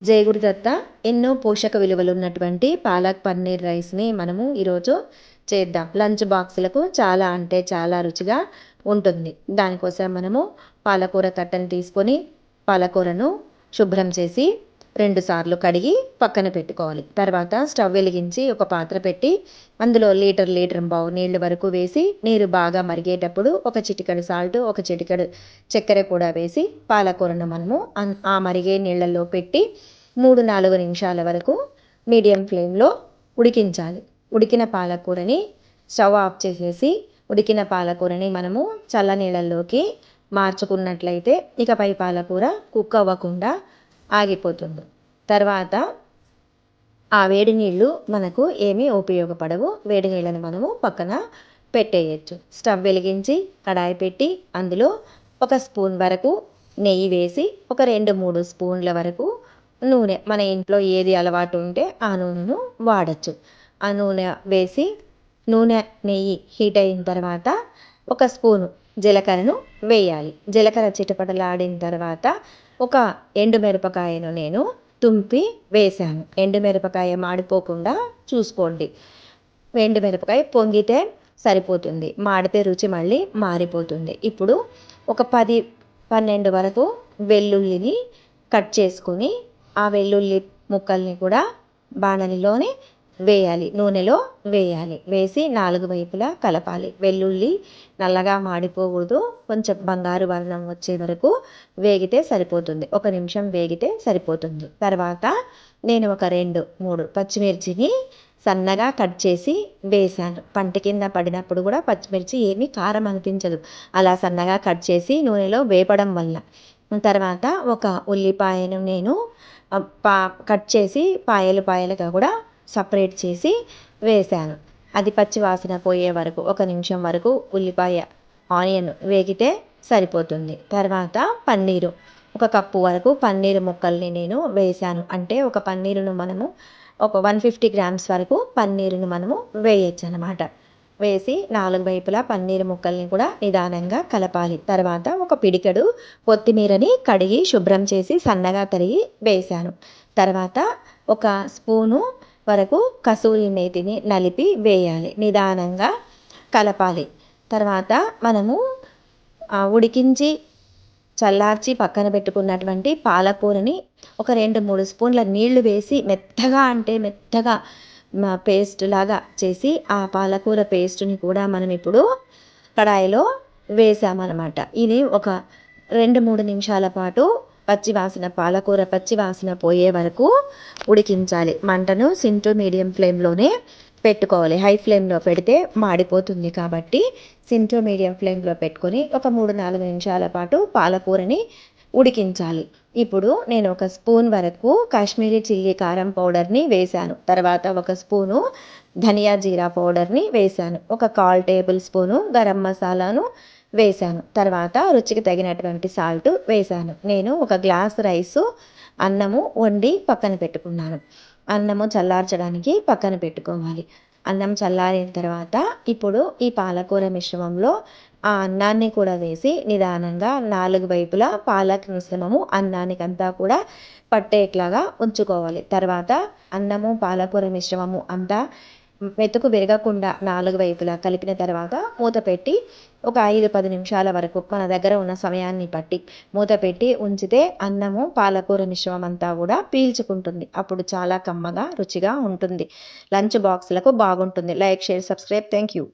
జై గురుదత్త. ఎన్నో పోషక విలువలున్నటువంటి పాలక్ పన్నీర్ రైస్‌ని మనము ఈరోజు చేద్దాం. లంచ్ బాక్సులకు చాలా అంటే చాలా రుచిగా ఉంటుంది. దానికోసం మనము పాలకూర కట్టను తీసుకొని, పాలకూరను శుభ్రం చేసి 2 సార్లు కడిగి పక్కన పెట్టుకోవాలి. తర్వాత స్టవ్ వెలిగించి ఒక పాత్ర పెట్టి, అందులో లీటర్ పావు నీళ్లు వరకు వేసి, నీరు బాగా మరిగేటప్పుడు ఒక చిటికెడు సాల్ట్, ఒక చిటికెడు చక్కెర కూడా వేసి, పాలకూరను మనము ఆ మరిగే నీళ్లలో పెట్టి 3-4 నిమిషాల వరకు మీడియం ఫ్లేమ్‌లో ఉడికించాలి. ఉడికిన పాలకూరని స్టవ్ ఆఫ్ చేసేసి, ఉడికిన పాలకూరని మనము చల్లనీళ్ళల్లోకి మార్చుకున్నట్లయితే ఇకపై పాలకూర కుక్ అవ్వకుండా ఆగిపోతుంది. తర్వాత ఆ వేడి నీళ్ళు మనకు ఏమీ ఉపయోగపడవు. వేడి నీళ్ళని మనము పక్కన పెట్టేయొచ్చు. స్టవ్ వెలిగించి కడాయి పెట్టి అందులో ఒక స్పూన్ వరకు నెయ్యి వేసి, ఒక 2-3 స్పూన్ల వరకు నూనె, మన ఇంట్లో ఏది అలవాటు ఉంటే ఆ నూనెను వాడచ్చు. ఆ నూనె వేసి నూనె, నెయ్యి హీట్ అయిన తర్వాత ఒక స్పూను జీలకర్రను వేయాలి. జీలకర్ర చిటపటలాడిన తర్వాత ఒక ఎండుమిరపకాయను నేను తుంపి వేశాను. ఎండుమిరపకాయ మాడిపోకుండా చూసుకోండి. ఎండుమిరపకాయ పొంగితే సరిపోతుంది. మాడితే రుచి మళ్ళీ మారిపోతుంది. ఇప్పుడు ఒక 10-12 వరకు వెల్లుల్లిని కట్ చేసుకొని, ఆ వెల్లుల్లి ముక్కల్ని కూడా బాణలిలోనే వేయాలి, నూనెలో వేయాలి. వేసి 4 వైపులా కలపాలి. వెల్లుల్లి నల్లగా మాడిపోకూడదు. కొంచెం బంగారు వర్ణం వచ్చే వరకు వేగితే సరిపోతుంది. 1 నిమిషం వేగితే సరిపోతుంది. తర్వాత నేను ఒక 2-3 పచ్చిమిర్చిని సన్నగా కట్ చేసి వేశాను. పంట కింద పడినప్పుడు కూడా పచ్చిమిర్చి ఏమీ కారం అనిపించదు, అలా సన్నగా కట్ చేసి నూనెలో వేపడం వల్ల. తర్వాత ఒక ఉల్లిపాయను నేను కట్ చేసి పాయలుగా కూడా సపరేట్ చేసి వేశాను. అది పచ్చి వాసన పోయే వరకు 1 నిమిషం వరకు ఉల్లిపాయ, ఆనియన్ వేగితే సరిపోతుంది. తర్వాత పన్నీరు, 1 కప్పు వరకు పన్నీరు ముక్కల్ని నేను వేశాను. అంటే ఒక పన్నీరును మనము ఒక 150 గ్రామ్స్ వరకు పన్నీరును మనము వేయొచ్చనమాట. వేసి 4 వైపులా పన్నీరు ముక్కల్ని కూడా నిదానంగా కలపాలి. తర్వాత ఒక పిడికెడు కొత్తిమీరని కడిగి శుభ్రం చేసి సన్నగా తరిగి వేశాను. తర్వాత ఒక స్పూను వరకు కసూరి మేతిని నలిపి వేయాలి. నిదానంగా కలపాలి. తర్వాత మనము ఉడికించి చల్లార్చి పక్కన పెట్టుకున్నటువంటి పాలకూరని ఒక 2-3 స్పూన్ల నీళ్లు వేసి మెత్తగా అంటే మెత్తగా పేస్ట్ లాగా చేసి, ఆ పాలకూర పేస్ట్ని కూడా మనం ఇప్పుడు కడాయిలో వేసామన్నమాట. ఇది ఒక 2-3 నిమిషాల పాటు పాలకూర పచ్చి వాసన పోయే వరకు ఉడికించాలి. మంటను సిమ్ టు మీడియం ఫ్లేమ్‌లోనే పెట్టుకోవాలి. హై ఫ్లేమ్‌లో పెడితే మాడిపోతుంది కాబట్టి సిమ్ టు మీడియం ఫ్లేమ్‌లో పెట్టుకొని ఒక 3-4 నిమిషాల పాటు పాలకూరని ఉడికించాలి. ఇప్పుడు నేను ఒక స్పూన్ వరకు కాశ్మీరీ చిల్లీ కారం పౌడర్ని వేశాను. తర్వాత ఒక స్పూను ధనియా జీరా పౌడర్ని వేశాను. ఒక 1/4 టేబుల్ స్పూను గరం మసాలాను వేశాను. తర్వాత రుచికి తగినటువంటి సాల్ట్ వేశాను. నేను ఒక గ్లాస్ రైసు అన్నము వండి పక్కన పెట్టుకున్నాను. అన్నము చల్లార్చడానికి పక్కన పెట్టుకోవాలి. అన్నం చల్లారిన తర్వాత ఇప్పుడు ఈ పాలకూర మిశ్రమంలో ఆ అన్నాన్ని కూడా వేసి నిదానంగా 4 వైపులా పాలక్ మిశ్రమము అన్నానికంతా కూడా పట్టేట్లాగా ఉంచుకోవాలి. తర్వాత అన్నము పాలకూర మిశ్రమము అంతా మెతుకు విరగకుండా 4 వైపులా కలిపిన తర్వాత మూత పెట్టి ఒక 5-10 నిమిషాల వరకు మన దగ్గర ఉన్న సమయాన్ని బట్టి మూత పెట్టి ఉంచితే అన్నము పాలకూర మిశ్రమం అంతా కూడా పీల్చుకుంటుంది. అప్పుడు చాలా కమ్మగా రుచిగా ఉంటుంది. లంచ్ బాక్సులకు బాగుంటుంది. Like, share, subscribe. Thank you.